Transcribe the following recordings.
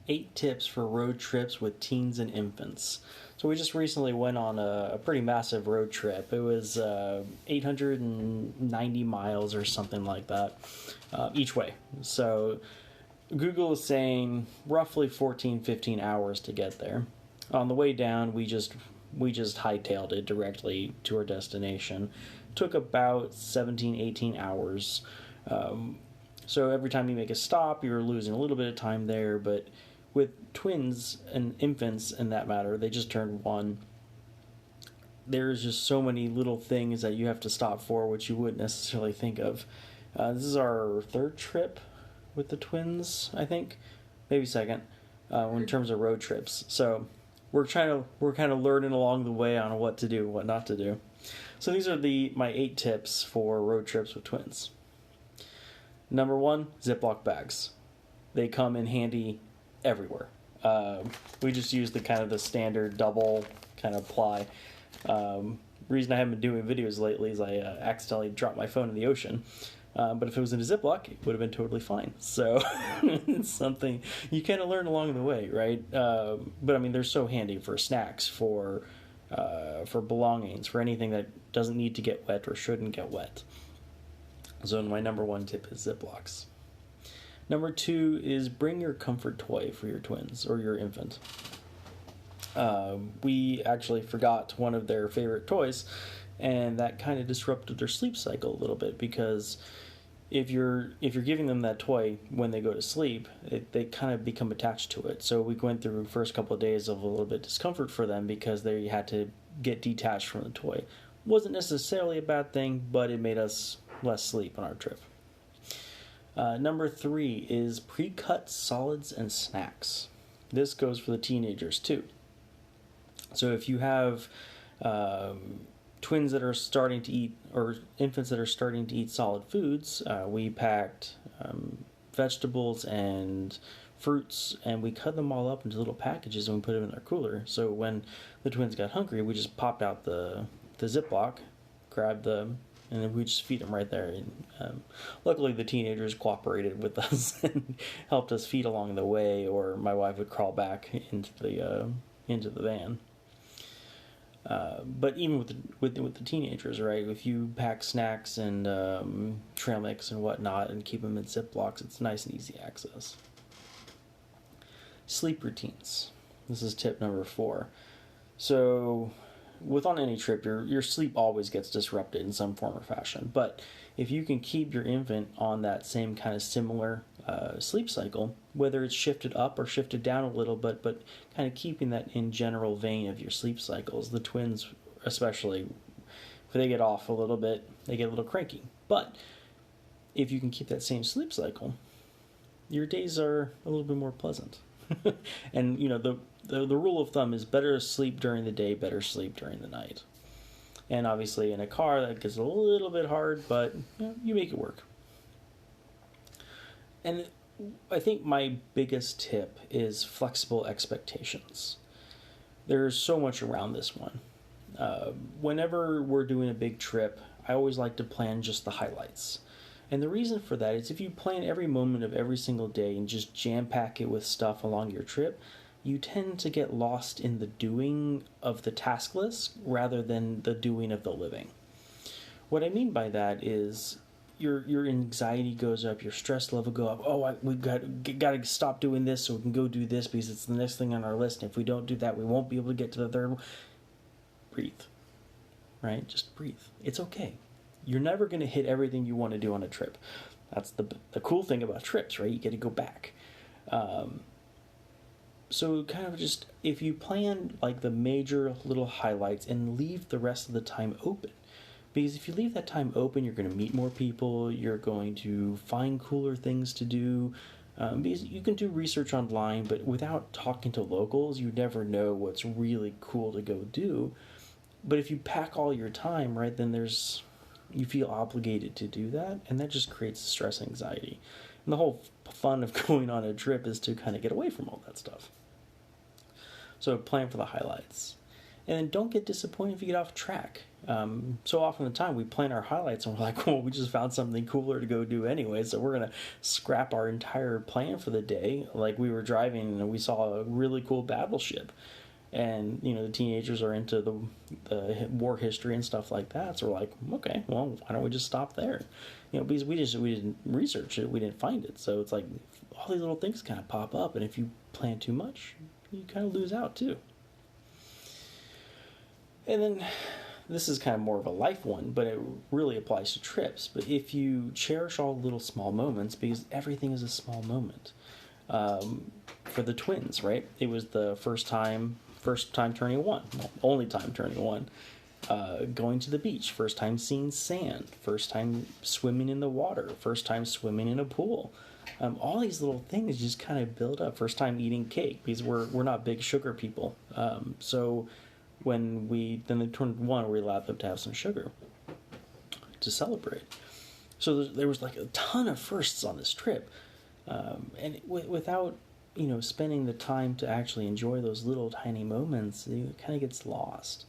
8 tips for road trips with teens and infants. So we just recently went on a pretty massive road trip. It was 890 miles or something like that each way. So Google is saying roughly 15 hours to get there. On the way down, we just hightailed it directly to our destination. Took about 18 hours. So every time you make a stop, you're losing a little bit of time there, but with twins and infants, in that matter, they just turned 1. There's just so many little things that you have to stop for, which you wouldn't necessarily think of. This is our 3rd trip with the twins, I think, maybe 2nd, in terms of road trips. So we're kind of learning along the way on what to do, what not to do. So these are my 8 tips for road trips with twins. Number 1, Ziploc bags. They come in handy everywhere. We just use the standard double kind of ply. Reason I haven't been doing videos lately is I accidentally dropped my phone in the ocean. But if it was in a Ziploc, it would have been totally fine. So it's something you kind of learn along the way, right? But I mean, they're so handy for snacks, for belongings, for anything that doesn't need to get wet or shouldn't get wet. So my number 1 tip is Ziplocs. Number 2 is bring your comfort toy for your twins or your infant. We actually forgot one of their favorite toys, and that kind of disrupted their sleep cycle a little bit, because if you're giving them that toy when they go to sleep, they kind of become attached to it. So we went through the first couple of days of a little bit of discomfort for them because they had to get detached from the toy. Wasn't necessarily a bad thing, but it made us less sleep on our trip. Number 3 is pre-cut solids and snacks. This goes for the teenagers too. So if you have twins that are starting to eat, or infants that are starting to eat solid foods, we packed vegetables and fruits, and we cut them all up into little packages and we put them in our cooler. So when the twins got hungry, we just popped out the Ziploc, grabbed them, and then we just feed them right there. And luckily, the teenagers cooperated with us and helped us feed along the way, or my wife would crawl back into the van. But even with the teenagers, right? If you pack snacks and trail mix and whatnot and keep them in Ziplocs, it's nice and easy access. Sleep routines. This is tip number 4. So on any trip, your sleep always gets disrupted in some form or fashion. But if you can keep your infant on that same kind of similar sleep cycle, whether it's shifted up or shifted down a little bit, but kind of keeping that in general vein of your sleep cycles, the twins especially, if they get off a little bit, they get a little cranky. But if you can keep that same sleep cycle, your days are a little bit more pleasant. And the rule of thumb is better sleep during the day, better sleep during the night. And obviously in a car that gets a little bit hard, but you make it work. And I think my biggest tip is flexible expectations. There's so much around this one. Whenever we're doing a big trip, I always like to plan just the highlights. And the reason for that is if you plan every moment of every single day and just jam-pack it with stuff along your trip, you tend to get lost in the doing of the task list rather than the doing of the living. What I mean by that is your anxiety goes up, your stress level go up. Oh, we got to stop doing this so we can go do this because it's the next thing on our list. And if we don't do that, we won't be able to get to the third one. Breathe, right? Just breathe. It's okay. You're never going to hit everything you want to do on a trip. That's the cool thing about trips, right? You get to go back. So kind of just, if you plan like the major little highlights and leave the rest of the time open. Because if you leave that time open, you're going to meet more people, you're going to find cooler things to do. Because you can do research online, but without talking to locals, you never know what's really cool to go do. But if you pack all your time, right, then you feel obligated to do that, and that just creates stress and anxiety. And the whole fun of going on a trip is to kind of get away from all that stuff. So plan for the highlights. And then don't get disappointed if you get off track. So often the time we plan our highlights and we're like, well, we just found something cooler to go do anyway, so we're going to scrap our entire plan for the day. Like we were driving and we saw a really cool battleship. And, you know, the teenagers are into the war history and stuff like that. So we're like, okay, well, why don't we just stop there? You know, because we didn't research it, we didn't find it. So it's like all these little things kind of pop up. And if you plan too much, you kind of lose out too. And then this is kind of more of a life one, but it really applies to trips. But if you cherish all the little small moments, because everything is a small moment. For the twins, right? It was the first time turning one, well, only time turning one. Going to the beach, first time seeing sand, first time swimming in the water, first time swimming in a pool. All these little things just kind of build up. First time eating cake, because we're not big sugar people. So when they turned one, we allowed them to have some sugar to celebrate. So there was like a ton of firsts on this trip, and without spending the time to actually enjoy those little tiny moments, it kind of gets lost.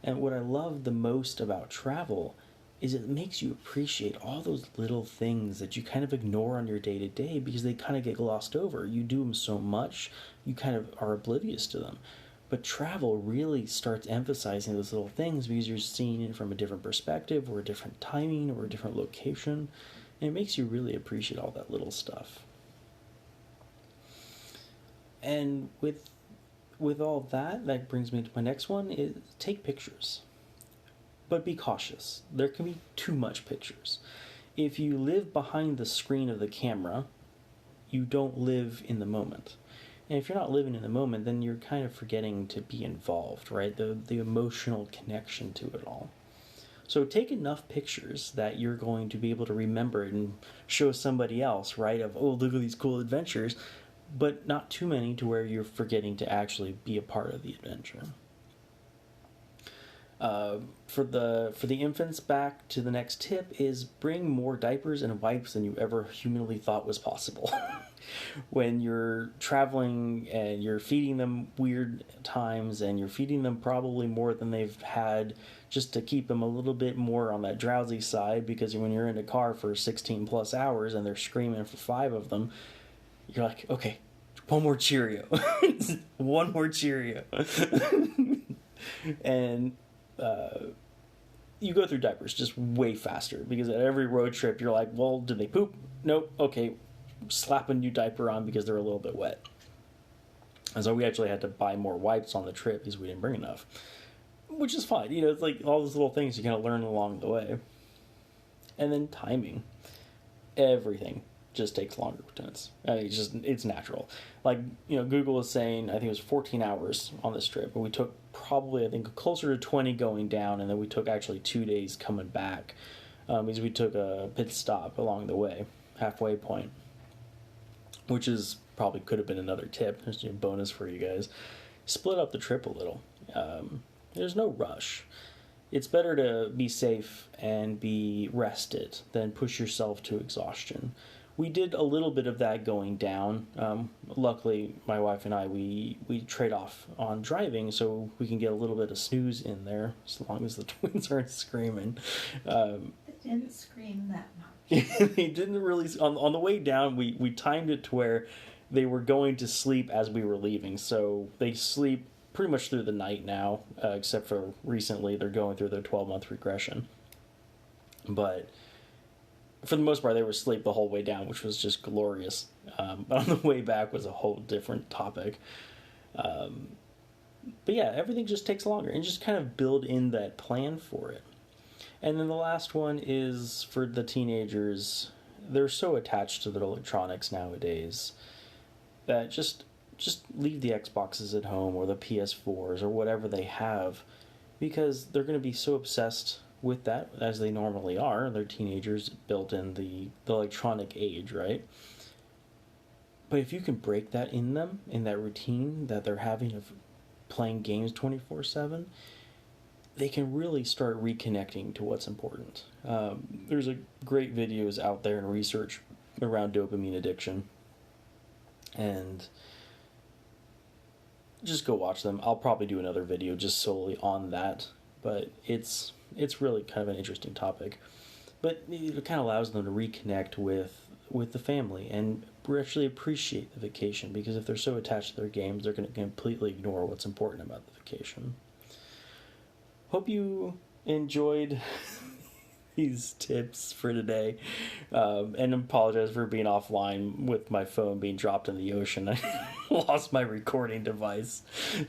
And what I love the most about travel is it makes you appreciate all those little things that you kind of ignore on your day-to-day because they kind of get glossed over. You do them so much, you kind of are oblivious to them. But travel really starts emphasizing those little things because you're seeing it from a different perspective or a different timing or a different location. And it makes you really appreciate all that little stuff. And with all that brings me to my next one, is take pictures. But be cautious. There can be too much pictures. If you live behind the screen of the camera, you don't live in the moment. And if you're not living in the moment, then you're kind of forgetting to be involved, right? The emotional connection to it all. So take enough pictures that you're going to be able to remember it and show somebody else, right? Of, oh, look at these cool adventures. But not too many to where you're forgetting to actually be a part of the adventure. For the infants, back to the next tip is bring more diapers and wipes than you ever humanly thought was possible. When you're traveling and you're feeding them weird times and you're feeding them probably more than they've had just to keep them a little bit more on that drowsy side, because when you're in a car for 16 plus hours and they're screaming for 5 of them, you're like, okay, one more Cheerio. One more Cheerio. And you go through diapers just way faster because at every road trip you're like, well, did they poop? Nope. Okay, slap a new diaper on because they're a little bit wet. And so we actually had to buy more wipes on the trip because we didn't bring enough, which is fine. It's like all those little things you kind of learn along the way. And then timing. Everything just takes longer with tennis. I mean, it's natural. Like, Google is saying, I think it was 14 hours on this trip, but we took probably, I think, closer to 20 going down, and then we took actually 2 days coming back, because we took a pit stop along the way, halfway point, which is probably could have been another tip. There's a bonus for you guys. Split up the trip a little. There's no rush. It's better to be safe and be rested than push yourself to exhaustion. We did a little bit of that going down. Luckily, my wife and I, we trade off on driving so we can get a little bit of snooze in there as long as the twins aren't screaming. They didn't scream that much. They didn't really. On the way down, we timed it to where they were going to sleep as we were leaving. So they sleep pretty much through the night now, except for recently they're going through their 12-month regression. But for the most part, they were asleep the whole way down, which was just glorious. But on the way back was a whole different topic. But yeah, everything just takes longer, and just kind of build in that plan for it. And then the last one is for the teenagers. They're so attached to their electronics nowadays that just leave the Xboxes at home or the PS4s or whatever they have, because they're going to be so obsessed with that, as they normally are. They're teenagers built in the electronic age, right? But if you can break that in them, in that routine that they're having of playing games 24/7, they can really start reconnecting to what's important. There's a great videos out there and research around dopamine addiction, and just go watch them. I'll probably do another video just solely on that, but it's really kind of an interesting topic. But it kind of allows them to reconnect with the family and actually appreciate the vacation, because if they're so attached to their games, they're going to completely ignore what's important about the vacation. Hope you enjoyed these tips for today, and apologize for being offline with my phone being dropped in the ocean. I lost my recording device,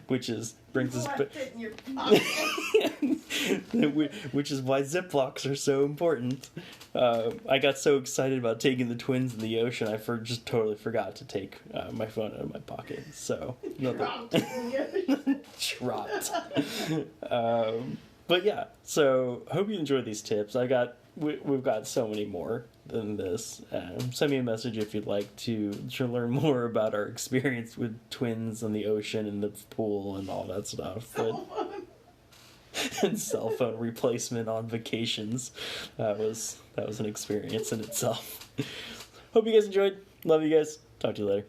which brings us it in your pocket. which is why ziplocks are so important. I got so excited about taking the twins in the ocean, I just totally forgot to take my phone out of my pocket. So Dropped it in the ocean. dropped. But yeah, so hope you enjoyed these tips. We've got so many more than this. Send me a message if you'd like to learn more about our experience with twins on the ocean and the pool and all that stuff. And cell phone replacement on vacations. That was an experience in itself. Hope you guys enjoyed. Love you guys. Talk to you later.